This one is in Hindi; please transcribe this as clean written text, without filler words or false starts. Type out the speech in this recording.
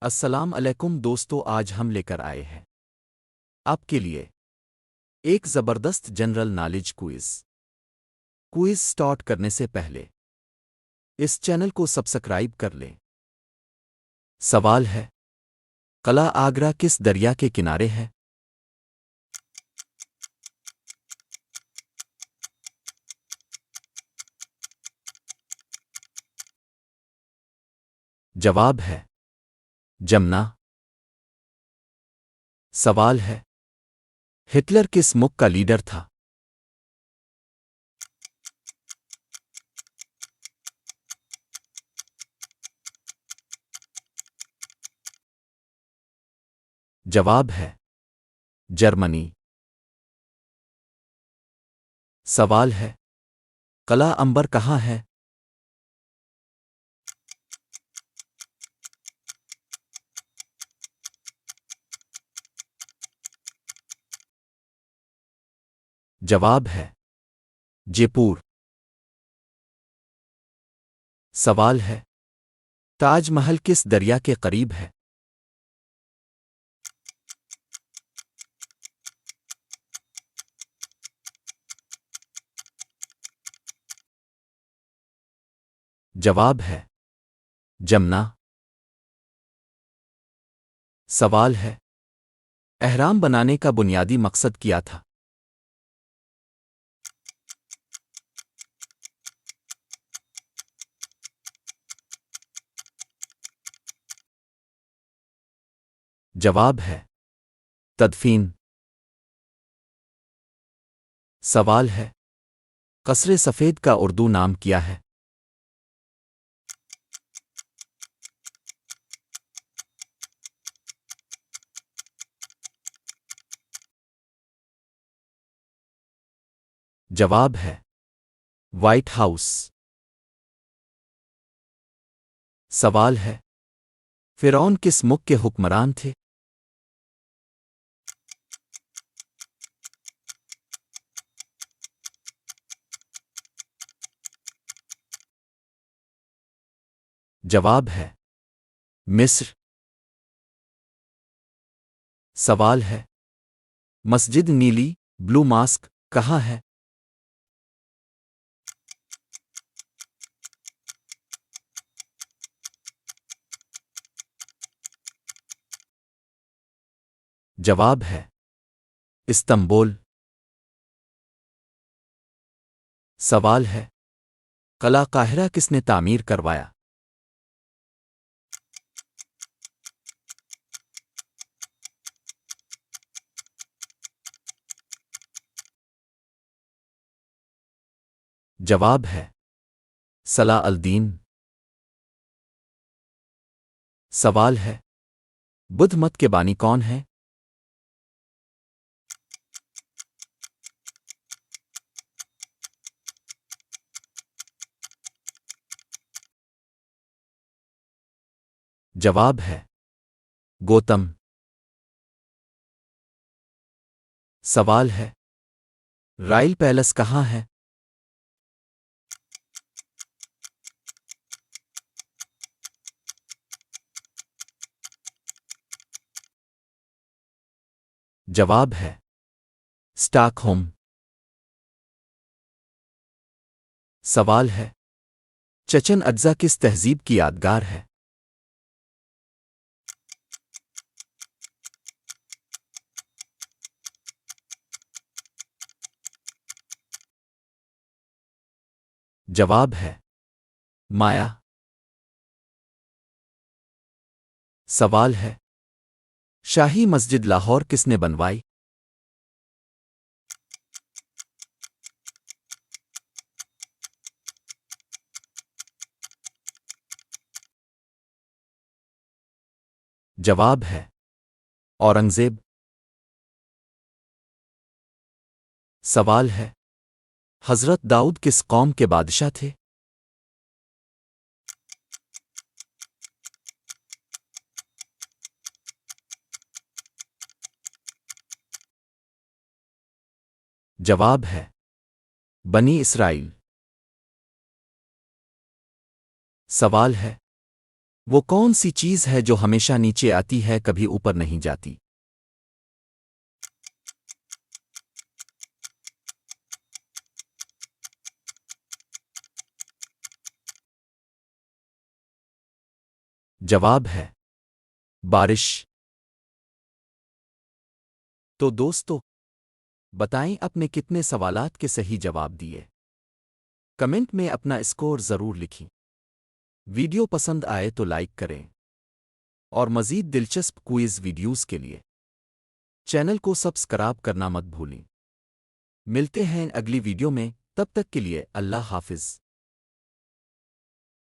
अस्सलाम अलैकुम दोस्तों, आज हम लेकर आए हैं आपके लिए एक ज़बरदस्त जनरल नॉलेज क्विज़ स्टार्ट करने से पहले इस चैनल को सब्सक्राइब कर लें। सवाल है, कला आगरा किस दरिया के किनारे है? जवाब है जमुना। सवाल है, हिटलर किस मुल्क का लीडर था? जवाब है जर्मनी। सवाल है, कला अंबर कहाँ है? जवाब है जयपुर। सवाल है, ताजमहल किस दरिया के करीब है? जवाब है जमुना। सवाल है, एहराम बनाने का बुनियादी मकसद क्या था? जवाब है तदफीन। सवाल है, कसरे सफ़ेद का उर्दू नाम क्या है? जवाब है व्हाइट हाउस। सवाल है, फ़िरौन किस मुल्क के हुक्मरान थे? जवाब है मिस्र। सवाल है, मस्जिद नीली ब्लू मास्क कहाँ है? जवाब है इस्तांबुल। सवाल है, कला काहिरा किसने तामीर करवाया? जवाब है सलाह अल दीन। सवाल है, बुद्ध मत के बानी कौन है? जवाब है गौतम। सवाल है, राइल पैलेस कहाँ है? जवाब है स्टॉकहोम। सवाल है, चचन अज्जा किस तहजीब की यादगार है? जवाब है माया। सवाल है, शाही मस्जिद लाहौर किसने बनवाई? जवाब है औरंगजेब। सवाल है, हजरत दाऊद किस कौम के बादशाह थे? जवाब है बनी इसराइल। सवाल है, वो कौन सी चीज़ है जो हमेशा नीचे आती है, कभी ऊपर नहीं जाती? जवाब है बारिश। तो दोस्तों, बताएं आपने कितने सवालात के सही जवाब दिए। कमेंट में अपना स्कोर ज़रूर लिखें। वीडियो पसंद आए तो लाइक करें और मज़ीद दिलचस्प क्विज़ वीडियोज़ के लिए चैनल को सब्सक्राइब करना मत भूलें। मिलते हैं अगली वीडियो में, तब तक के लिए अल्लाह हाफ़िज़।